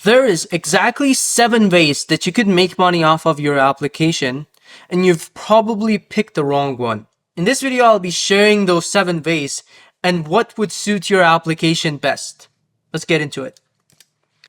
There is exactly 7 ways that you could make money off of your application, and you've probably picked the wrong one. In this video, I'll be sharing those 7 ways and what would suit your application best. Let's get into it.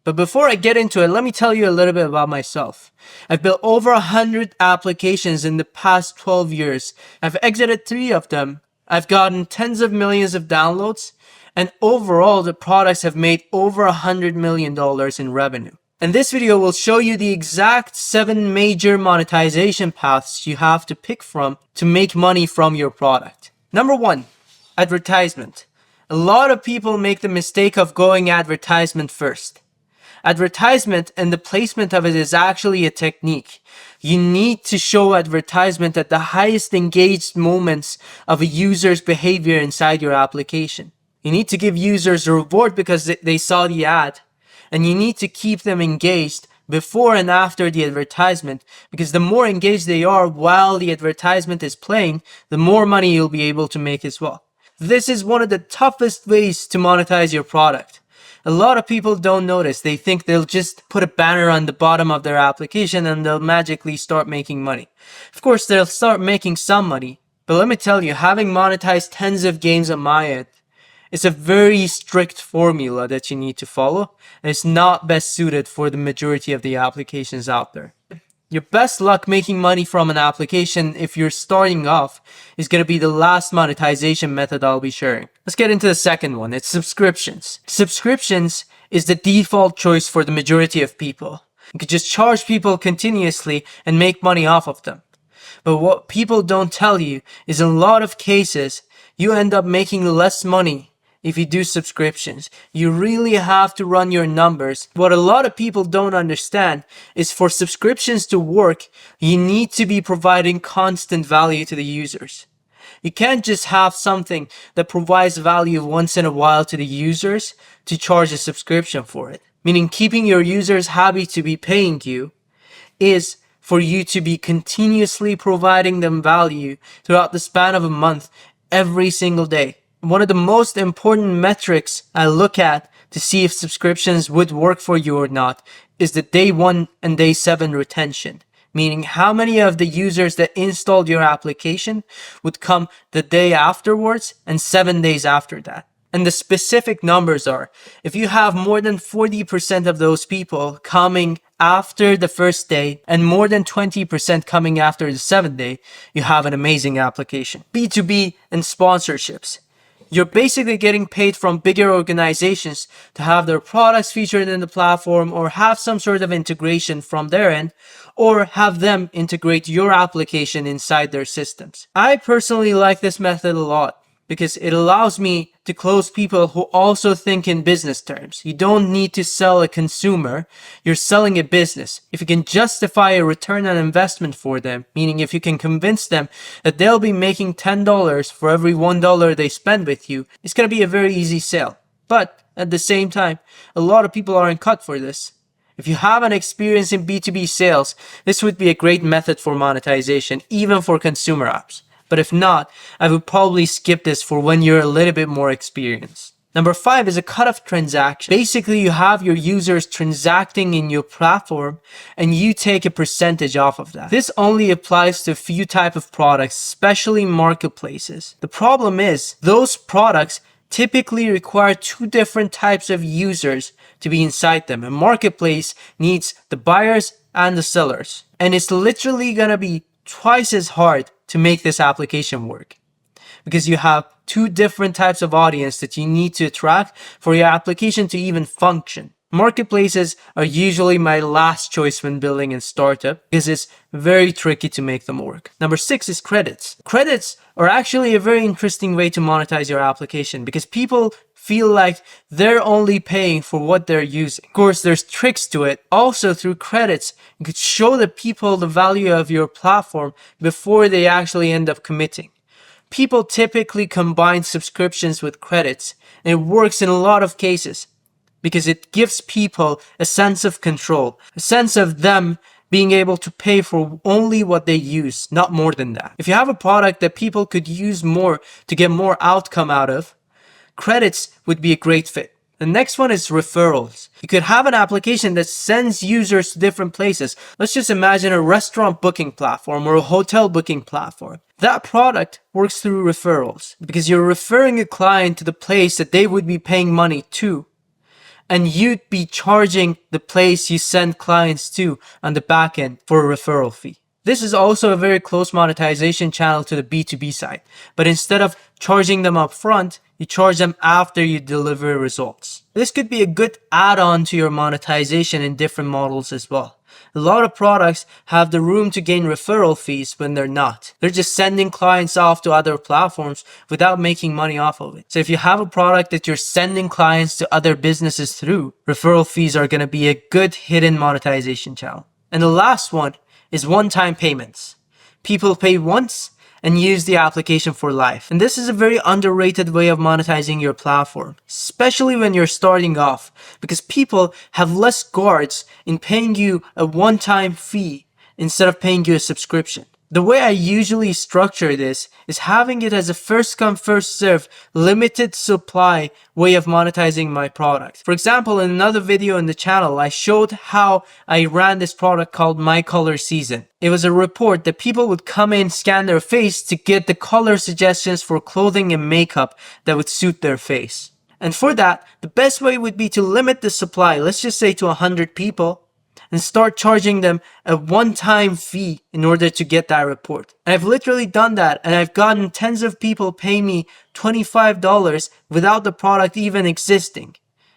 But before I get into it, let me tell you a little bit about myself. I've built over 100 applications in the past 12 years. I've exited 3 of them. I've gotten tens of millions of downloads, and overall the products have made over $100 million in revenue. And this video will show you the exact 7 major monetization paths you have to pick from to make money from your product. Number 1, advertisement. A lot of people make the mistake of going advertisement first. Advertisement and the placement of it is actually a technique. You need to show advertisement at the highest engaged moments of a user's behavior inside your application. You need to give users a reward because they saw the ad, and you need to keep them engaged before and after the advertisement, because the more engaged they are while the advertisement is playing, the more money you'll be able to make as well. This is one of the toughest ways to monetize your product. A lot of people don't notice. They think they'll just put a banner on the bottom of their application and they'll magically start making money. Of course, they'll start making some money, but let me tell you, having monetized tens of games on my end, it's a very strict formula that you need to follow, and it's not best suited for the majority of the applications out there. Your best luck making money from an application if you're starting off is going to be the last monetization method I'll be sharing. Let's get into the second one. It's subscriptions. Subscriptions is the default choice for the majority of people. You could just charge people continuously and make money off of them. But what people don't tell you is in a lot of cases, you end up making less money if you do subscriptions. You really have to run your numbers. What a lot of people don't understand is for subscriptions to work, you need to be providing constant value to the users. You can't just have something that provides value once in a while to the users to charge a subscription for it. Meaning keeping your users happy to be paying you is for you to be continuously providing them value throughout the span of a month, every single day. One of the most important metrics I look at to see if subscriptions would work for you or not is the day 1 and day 7 retention. Meaning how many of the users that installed your application would come the day afterwards and 7 days after that. And the specific numbers are, if you have more than 40% of those people coming after the first day and more than 20% coming after the 7th day, you have an amazing application. B2B and sponsorships. You're basically getting paid from bigger organizations to have their products featured in the platform or have some sort of integration from their end, or have them integrate your application inside their systems. I personally like this method a lot because it allows me to close people who also think in business terms. You don't need to sell a consumer, you're selling a business. If you can justify a return on investment for them, meaning if you can convince them that they'll be making $10 for every $1 they spend with you, it's going to be a very easy sale. But at the same time, a lot of people aren't cut for this. If you have an experience in B2B sales, this would be a great method for monetization, even for consumer apps. But if not, I would probably skip this for when you're a little bit more experienced. Number 5 is a cut-off transaction. Basically, you have your users transacting in your platform and you take a percentage off of that. This only applies to a few types of products, especially marketplaces. The problem is those products typically require 2 different types of users to be inside them. A marketplace needs the buyers and the sellers. And it's literally going to be twice as hard to make this application work because you have 2 different types of audience that you need to attract for your application to even function. Marketplaces are usually my last choice when building a startup because it's very tricky to make them work. Number 6 is credits. Credits are actually a very interesting way to monetize your application because people feel like they're only paying for what they're using. Of course, there's tricks to it. Also, through credits, you could show the people the value of your platform before they actually end up committing. People typically combine subscriptions with credits, and it works in a lot of cases because it gives people a sense of control, a sense of them being able to pay for only what they use, not more than that. If you have a product that people could use more to get more outcome out of, credits would be a great fit. The next one is referrals. You could have an application that sends users to different places. Let's just imagine a restaurant booking platform or a hotel booking platform. That product works through referrals because you're referring a client to the place that they would be paying money to, and you'd be charging the place you send clients to on the back end for a referral fee. This is also a very close monetization channel to the B2B side, but instead of charging them up front, you charge them after you deliver results. This could be a good add-on to your monetization in different models as well. A lot of products have the room to gain referral fees when they're not. They're just sending clients off to other platforms without making money off of it. So if you have a product that you're sending clients to other businesses through, referral fees are going to be a good hidden monetization channel. And the last one is one-time payments. People pay once and use the application for life. And this is a very underrated way of monetizing your platform, especially when you're starting off, because people have less guards in paying you a one-time fee instead of paying you a subscription. The way I usually structure this is having it as a first come first serve limited supply way of monetizing my product. For example, in another video in the channel, I showed how I ran this product called My Color Season. It was a report that people would come in, scan their face to get the color suggestions for clothing and makeup that would suit their face. And for that, the best way would be to limit the supply, let's just say to 100 people, and start charging them a one-time fee in order to get that report. And I've literally done that, and I've gotten tens of people pay me $25 without the product even existing.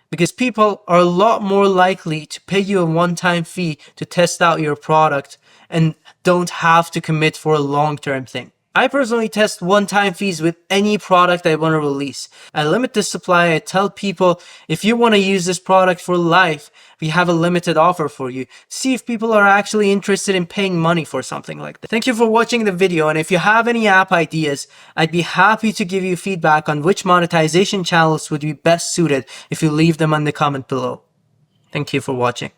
Because people are a lot more likely to pay you a one-time fee to test out your product and don't have to commit for a long-term thing. I personally test one-time fees with any product I want to release. I limit the supply. I tell people, if you want to use this product for life, we have a limited offer for you. See if people are actually interested in paying money for something like that. Thank you for watching the video, and if you have any app ideas, I'd be happy to give you feedback on which monetization channels would be best suited if you leave them in the comment below. Thank you for watching.